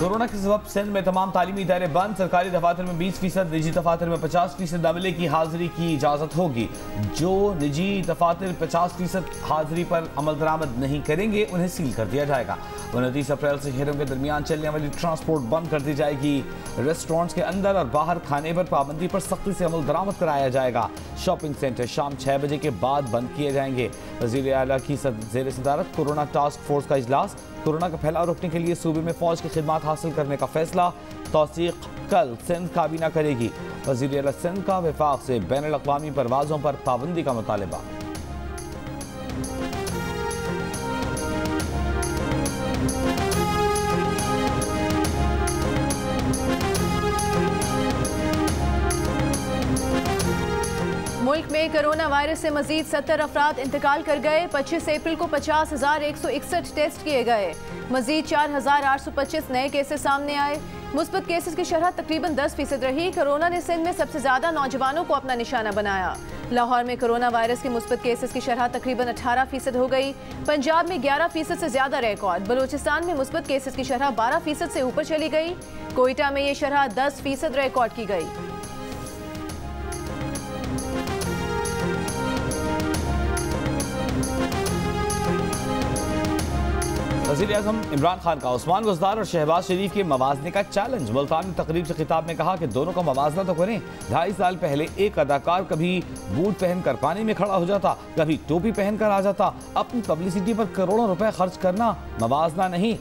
Corona के सबब सिंध में तमाम तालीमी इदारे बंद। सरकारी दफातर में 20%, निजी दफातर में 50% अमले की हाजिरी की इजाज़त होगी। जो निजी दफातर 50% हाजिरी पर अमल दरामद नहीं करेंगे उन्हें सील कर दिया जाएगा। 29 अप्रैल से शहरों के दरमियान चलने वाली ट्रांसपोर्ट बंद कर दी जाएगी। रेस्टोरेंट्स के अंदर और बाहर खाने पर पाबंदी पर सख्ती से अमल दरामद कराया जाएगा। शॉपिंग सेंटर शाम 6 बजे के बाद बंद किए जाएंगे। वज़ीर आला की ज़ेर सदारत कोरोना टास्क फोर्स का इजलास। कोरोना का फैलाव रोकने के लिए सूबे में फौज की खिदमत हासिल करने का फैसला। तौसीक कल सिंध काबीना करेगी। वज़ीर आला सिंध का वफाक से बैनुल अक़वामी परवाज़ों पर पाबंदी का मुतालबा। मुल्क में कोरोना वायरस से मजीद 70 अफराद इंतकाल कर गए। 25 अप्रैल को 50,161 टेस्ट किए गए। मजीद 4,825 नए केसेस सामने आए। मुस्बत केसेस की शरह तकरीबन 10% रही। कोरोना ने सिंध में सबसे ज्यादा नौजवानों को अपना निशाना बनाया। लाहौर में कोरोना वायरस के मुस्बत केसेस की शरह तकरीबन 18% हो गई। पंजाब में 11% से ज्यादा रिकॉर्ड। बलूचिस्तान में मुस्बत केसेस की शरह 12% से ऊपर चली गई। कोयटा में ये शरह 10% रिकॉर्ड की गई। वज़ीर आज़म इमरान खान का उस्मान गुज़दार और शहबाज शरीफ के मवाज़ने का चैलेंज। मुल्तान में तकरीब से खिताब में कहा कि दोनों का मवाज़ना तो करें। 2.5 साल पहले एक अदाकार कभी बूट पहनकर पानी में खड़ा हो जाता, कभी टोपी पहनकर आ जाता। अपनी पब्लिसिटी पर करोड़ों रुपए खर्च करना मवाज़ना नहीं।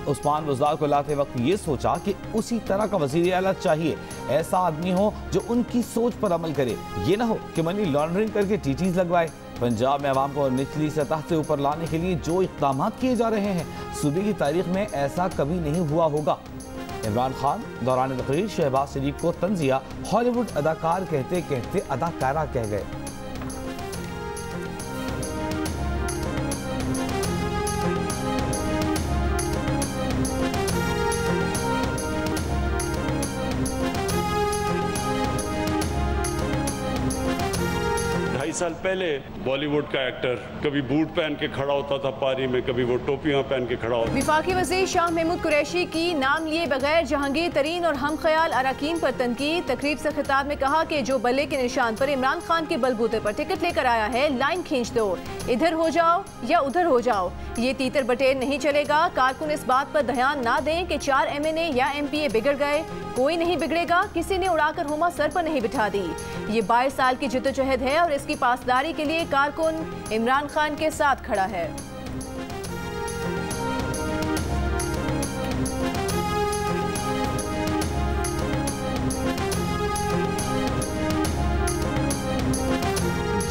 उस्मान गुज़दार को लाते वक्त ये सोचा कि उसी तरह का वज़ीर आला चाहिए। ऐसा आदमी हो जो उनकी सोच पर अमल करे। ये ना हो कि मनी लॉन्ड्रिंग करके टीटीज लगवाए। पंजाब में आवाम को निचली सतह से ऊपर लाने के लिए जो इक़दाम किए जा रहे हैं, सूबे की तारीख में ऐसा कभी नहीं हुआ होगा। इमरान खान दौरान तकरीर शहबाज शरीफ को तंजिया हॉलीवुड अदाकार कहते कहते अदाकारा कह गए। साल पहले बॉलीवुड का एक्टर कभी बूट पहन के खड़ा होता था पारी में, कभी वो टोपियां पहन के खड़ा होता। वफाकी वज़ीर शाह महमूद कुरैशी की नाम लिए बगैर जहांगीर तरीन और हम ख्याल अरकान पर तनकीद। तकरीब से खिताब में कहा कि जो बल्ले के निशान पर इमरान खान के बलबूते पर टिकट लेकर आया है, लाइन खींच दो, इधर हो जाओ या उधर हो जाओ। ये तीतर बटेर नहीं चलेगा। कारकुन इस बात पर ध्यान ना दें कि 4 MNA या MPA बिगड़ गए। कोई नहीं बिगड़ेगा। किसी ने उड़ाकर हुमा सर पर नहीं बिठा दी। ये 22 साल की जिद्दोजहद है और इसकी पासदारी के लिए कारकुन इमरान खान के साथ खड़ा है।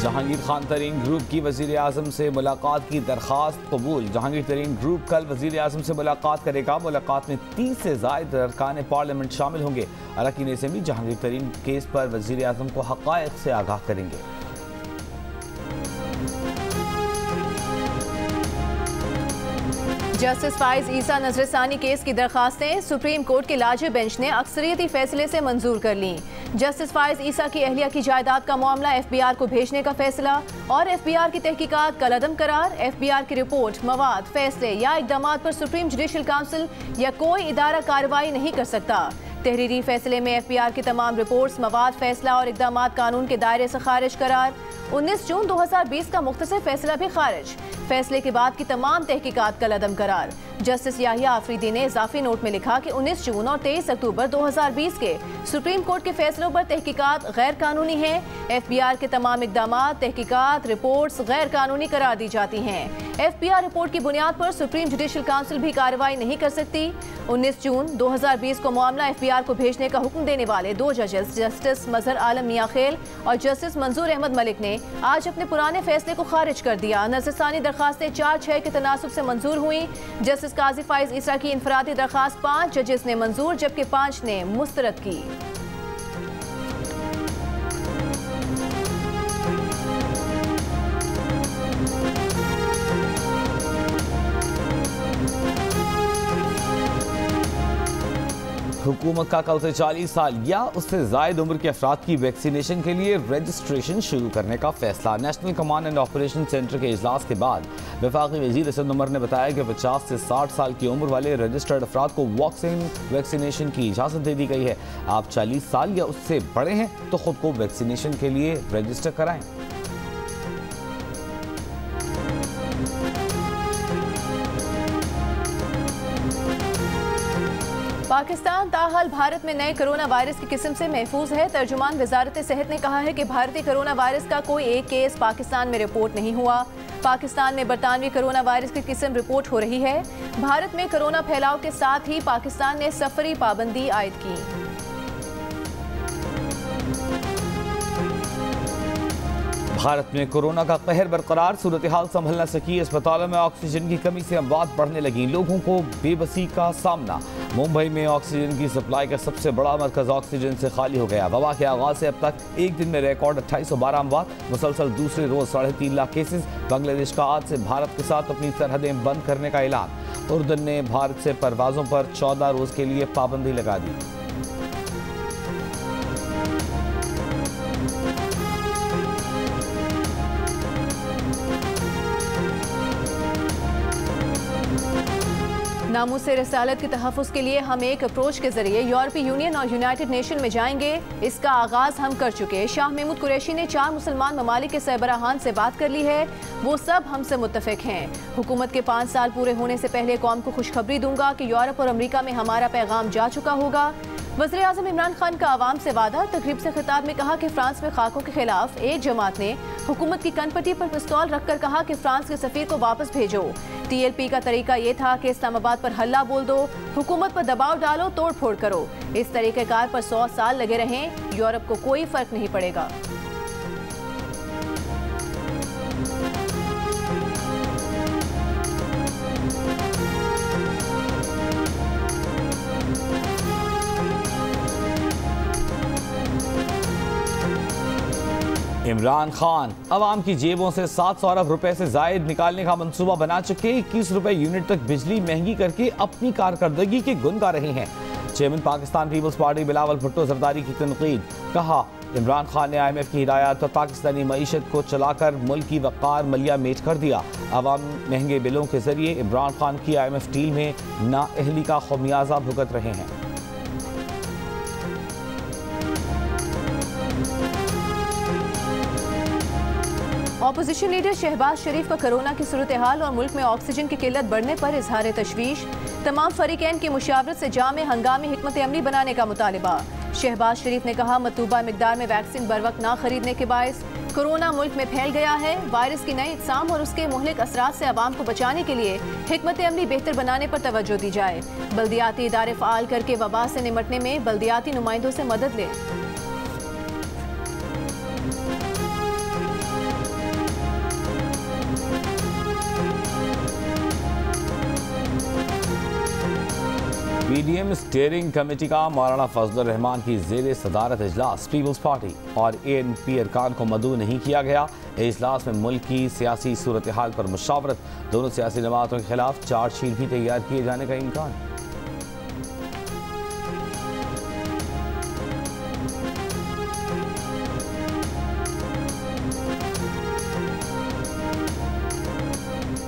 जहांगीर खान तरीन ग्रुप की वज़ीर आज़म से मुलाकात की दरख्वास्त कबूल। जहांगीर तरीन ग्रुप कल वज़ीर आज़म से मुलाकात करेगा। मुलाकात में 30 से ज़ायद अरकान पार्लियामेंट शामिल होंगे। अरकान असेंबली जहांगीर तरीन केस पर वज़ीर आज़म को हक़ाइक़ से आगाह करेंगे। जस्टिस फाइज ईसा नजरसानी केस की दरखास्तें सुप्रीम कोर्ट के लाजे बेंच ने अक्सरियती फैसले से मंजूर कर लीं। जस्टिस फाइज ईसा की अहलिया की जायदाद का मामला FBI को भेजने का फैसला और FBI की तहकीकात कलअदम करार। FBI की रिपोर्ट, मवाद, फैसले या इक़दाम पर सुप्रीम जुडिशल काउंसिल या कोई इदारा कार्रवाई नहीं कर सकता। तहरीरी फैसले में FBI की तमाम रिपोर्ट्स, मवाद, फैसला और इक़दाम कानून के दायरे से खारिज करार। 19 जून 2020 का मुख्तसर फैसला भी खारिज। फैसले के बाद की तमाम तहकीकात कलअदम करार। जस्टिस याहिया आफरीदी ने इजाफी नोट में लिखा कि 19 जून और 23 अक्टूबर 2020 के सुप्रीम कोर्ट के फैसलों पर तहकीकात गैर कानूनी हैं। FBI के तमाम इक़दाम, तहकीकात, रिपोर्ट्स गैर कानूनी करार दी जाती हैं। FBI रिपोर्ट की बुनियाद पर सुप्रीम जुडिशल काउंसिल भी कार्रवाई नहीं कर सकती। 19 जून 2020 को मामला FBI को भेजने का हुक्म देने वाले 2 जजेस जस्टिस मजहर आलम मियां खेल और जस्टिस मंजूर अहमद मलिक ने आज अपने पुराने फैसले को खारिज कर दिया। नजरसानी दरखास्तें 4-6 के तनासुब से मंजूर हुई। जस्टिस काजी फाइज ईसा की इनफरादी दरखास्त 5 जजेस ने मंजूर, जबकि 5 ने मुस्तरद की। हुकूमत का कल से 40 साल या उससे ज़ायद उम्र के अफराद की वैक्सीनेशन के लिए रजिस्ट्रेशन शुरू करने का फैसला। National command and operation centre के इजलास के बाद वफाकी वज़ीर असद उमर ने बताया कि 50 से 60 साल की उम्र वाले रजिस्टर्ड अफराद को वैक्सीनेशन की इजाज़त दे दी गई है। आप 40 साल या उससे बड़े हैं तो खुद को वैक्सीनेशन के लिए रजिस्टर कराएं। पाकिस्तान ताहाल भारत में नए कोरोना वायरस की किस्म से महफूज है। तर्जुमान वजारत सेहत ने कहा है कि भारतीय कोरोना वायरस का कोई एक केस पाकिस्तान में रिपोर्ट नहीं हुआ। पाकिस्तान में बरतानवी कोरोना वायरस की किस्म रिपोर्ट हो रही है। भारत में कोरोना फैलाव के साथ ही पाकिस्तान ने सफरी पाबंदी आयद की। भारत में कोरोना का कहर बरकरार, सूरत हाल संभल न सकी। अस्पतालों में ऑक्सीजन की कमी से अमवात बढ़ने लगी, लोगों को बेबसी का सामना। मुंबई में ऑक्सीजन की सप्लाई का सबसे बड़ा मरकज ऑक्सीजन से खाली हो गया। वबा के आगाज से अब तक एक दिन में रिकॉर्ड 2812 अमवात, मुसलसल दूसरे रोज 3.5 लाख केसेस। बांग्लादेश का आज से भारत के साथ अपनी सरहदें बंद करने का ऐलान। उर्दन ने भारत से परवाजों पर 14 रोज के लिए पाबंदी लगा दी। नामूस रसालत के तहफ़्फ़ुज़ के लिए हम एक अप्रोच के जरिए यूरोपीय यूनियन और यूनाइटेड नेशन में जाएंगे। इसका आगाज हम कर चुके। शाह महमूद कुरैशी ने 4 मुसलमान ममालिक के सरबराहान से बात कर ली है, वो सब हमसे मुत्तफ़िक हैं। हुकूमत के 5 साल पूरे होने से पहले कौम को खुशखबरी दूंगा कि यूरोप और अमरीका में हमारा पैगाम जा चुका होगा। वज़ीर आज़म इमरान खान का आवाम से वादा। तकरीब से खिताब में कहा कि फ्रांस में खाकों के खिलाफ एक जमात ने हुकूमत की कनपट्टी पर पिस्तौल रखकर कहा कि फ्रांस के सफीर को वापस भेजो। TLP का तरीका ये था कि इस्लामाबाद पर हल्ला बोल दो, हुकूमत पर दबाव डालो, तोड़ फोड़ करो। इस तरीक़ेकार पर 100 साल लगे रहें, यूरोप को कोई फर्क नहीं पड़ेगा। इमरान खान अवाम की जेबों से 700 अरब रुपए से जायद निकालने का मंसूबा बना चुके। 21 रुपए यूनिट तक बिजली महंगी करके अपनी कारकर्दगी के गुन गा रहे हैं। Chairman Pakistan Peoples Party Bilawal Bhutto Zardari की तनकीद। कहा, इमरान खान ने IMF की हिदायत पर पाकिस्तानी मईशत को चलाकर मुल्क की वक़ार मलिया मेट कर दिया। अवाम महंगे बिलों के जरिए इमरान खान की IMF डील में नाअहली का खमियाजा भुगत रहे हैं। ऑपोजिशन लीडर शहबाज शरीफ का कोरोना की सूरत हाल और मुल्क में ऑक्सीजन की किल्लत बढ़ने पर इजहार तशवीश। तमाम फरीकैन की मुशावरत से जामे हंगामी हिकमत अमली बनाने का मुतालिबा। शहबाज शरीफ ने कहा, मतलूबा मिकदार में वैक्सीन बर वक्त ना खरीदने के बायस कोरोना मुल्क में फैल गया है। वायरस की नई इक़साम और उसके मुहलिक असरात से आवाम को बचाने के लिए हिकमत अमली बेहतर बनाने पर तवज्जो दी जाए। बल्दियाती इदारे फ़ाल करके वबा से निमटने में बल्दियाती नुमाइंदों से मदद लें। PDM स्टीयरिंग कमेटी का मौलाना फजलुर रहमान की ज़ेर सदारत इजलास। पीपल्स पार्टी और ANP अरकान को मदऊ नहीं किया गया। इजलास में मुल्क की सियासी सूरत हाल पर मुशावरत। दोनों सियासी जमातों के खिलाफ चार्जशीट भी तैयार किए जाने का इम्कान।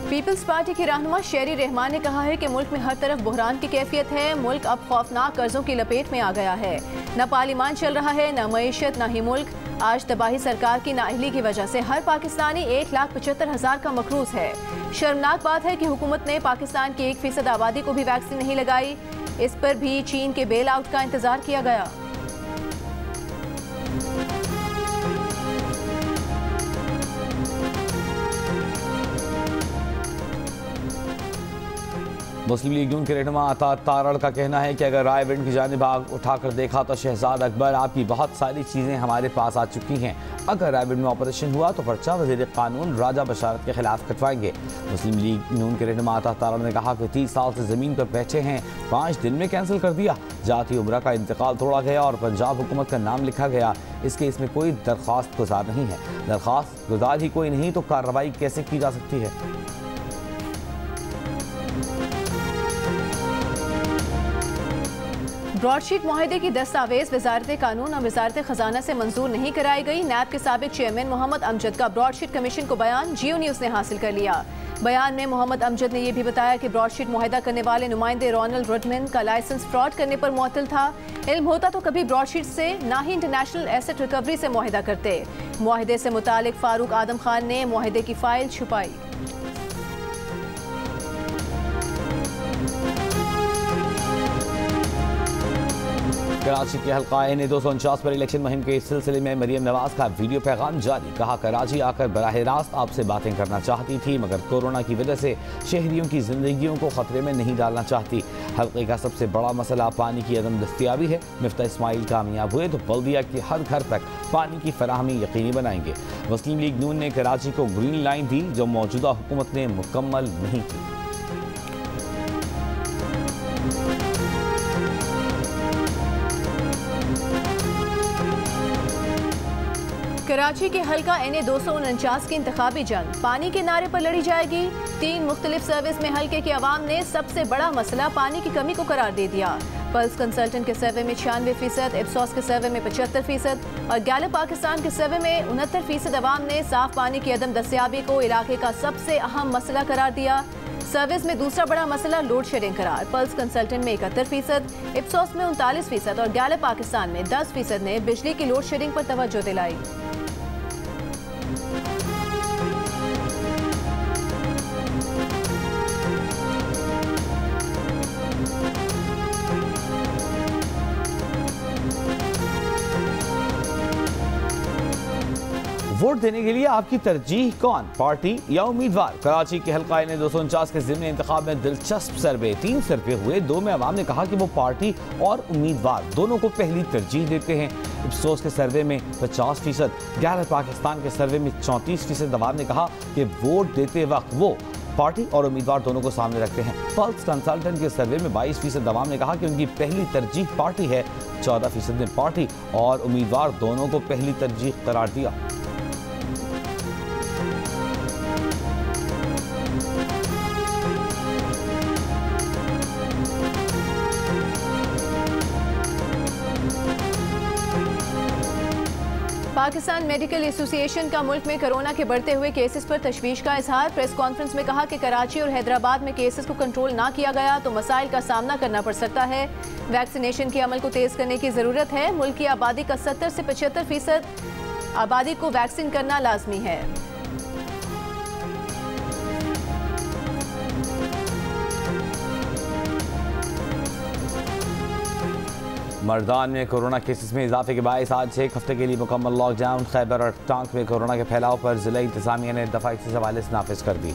पीपल्स पार्टी की रहनुमा शेरी रहमान ने कहा है कि मुल्क में हर तरफ बुहरान की कैफियत है। मुल्क अब खौफनाक कर्जों की लपेट में आ गया है। न पार्लियामान चल रहा है, न मईशत, न ही मुल्क। आज तबाही सरकार की नाअहली की वजह से हर पाकिस्तानी 1,75,000 का मकरूज है। शर्मनाक बात है कि हुकूमत ने पाकिस्तान की 1% आबादी को भी वैक्सीन नहीं लगाई। इस पर भी चीन के बेल आउट का इंतजार किया गया। मुस्लिम लीग नून के रहनुमा अता तारड़ का कहना है कि अगर रायविंड की जानिब आग उठाकर देखा तो शहजाद अकबर, आपकी बहुत सारी चीज़ें हमारे पास आ चुकी हैं। अगर रायविंड में ऑपरेशन हुआ तो पर्चा वज़ीर कानून राजा बशारत के खिलाफ कटवाएंगे। मुस्लिम लीग नून के रहनुमा अता तारड़ ने कहा कि 30 साल से ज़मीन पर बैठे हैं, 5 दिन में कैंसिल कर दिया। जाती उम्रा का इंतकाल तोड़ा गया और पंजाब हुकूमत का नाम लिखा गया। इसमें कोई दरख्वास्त गुजार नहीं है। दरख्वास्त गुजार ही कोई नहीं तो कार्रवाई कैसे की जा सकती है? ब्रॉडशीट मुआहदे की दस्तावेज वजारत कानून और वजारत खजाना से मंजूर नहीं कराई गई। नैब के साबिक चेयरमैन मोहम्मद अमजद का ब्रॉडशीट कमीशन को बयान जियो न्यूज़ ने हासिल कर लिया। बयान में मोहम्मद अमजद ने यह भी बताया कि ब्रॉडशीट मुआहदा करने वाले नुमाइंदे रोनल्ड रुडमैन का लाइसेंस फ्रॉड करने पर मुअत्तल था। इल्म होता तो कभी ब्रॉडशीट से ना ही इंटरनेशनल एसेट रिकवरी से मुआहदा करते। मुआहदे से मुतालिक फारूक आदम खान ने मुआहदे की फाइल छुपाई। कराची के हल्का एन 249 पर इलेक्शन मुहिम के सिलसिले में मरियम नवाज का वीडियो पैगाम जारी। कहा, कराची आकर बराह रास्त आपसे बातें करना चाहती थी, मगर कोरोना की वजह से शहरियों की जिंदगियों को खतरे में नहीं डालना चाहती। हल्के का सबसे बड़ा मसला पानी की अदम दस्तियाबी है। मिफ्ता इस्माइल कामयाब हुए तो बल्दिया के हर घर तक पानी की फराहमी यकीनी बनाएंगे। मुस्लिम लीग नून ने कराची को ग्रीन लाइन दी जो मौजूदा हुकूमत ने मुकम्मल नहीं की। कराची के हल्का NA 249 की इंतखाबी जंग पानी के नारे पर लड़ी जाएगी। 3 मुख्तलिफ सर्विस में हल्के के अवाम ने सबसे बड़ा मसला पानी की कमी को करार दे दिया। पल्स कंसल्टेंट के सर्वे में 96%, इप्सॉस के सर्वे में 75% और गैलप पाकिस्तान के सर्वे में 69% अवाम ने साफ पानी की अदम दस्तियाबी को इलाके का सबसे अहम मसला करार दिया। सर्विस में दूसरा बड़ा मसला लोड शेडिंग करार। पल्स कंसल्टेंट में 71%, इप्सॉस में 39% और गैलप पाकिस्तान में 10% ने बिजली की लोड शेडिंग पर तवज्जो दिलाई। वोट देने के लिए आपकी तरजीह कौन, पार्टी या उम्मीदवार? कराची के हल्का NA 249 के ज़िमनी इंतखाब में दिलचस्प सर्वे 3 सर्वे हुए। 2 में अवाम ने कहा कि वो पार्टी और उम्मीदवार दोनों को पहली तरजीह देते हैं। इप्सोस के सर्वे में 50%, गैलप पाकिस्तान के सर्वे में 34% अवाम ने कहा कि वोट देते वक्त वो पार्टी और उम्मीदवार दोनों को सामने रखते हैं। पल्स कंसल्टेंट के सर्वे में 22% अवाम ने कहा कि उनकी पहली तरजीह पार्टी है। 14% ने पार्टी और उम्मीदवार दोनों को पहली तरजीह करार दिया। पाकिस्तान मेडिकल एसोसिएशन का मुल्क में कोरोना के बढ़ते हुए केसेस पर तशवीश का इजहार। प्रेस कॉन्फ्रेंस में कहा कि कराची और हैदराबाद में केसेस को कंट्रोल ना किया गया तो मसाइल का सामना करना पड़ सकता है। वैक्सीनेशन के अमल को तेज करने की जरूरत है। मुल्क की आबादी का 70 से 75% आबादी को वैक्सीन करना लाजमी है। मर्दान में कोरोना केसेस में इजाफे के बायस आज 1 हफ्ते के लिए मुकम्मल लॉकडाउन। खैबर और टांक में कोरोना के फैलाव पर जिला इंतजामिया ने दफा 144 नाफिज कर दी।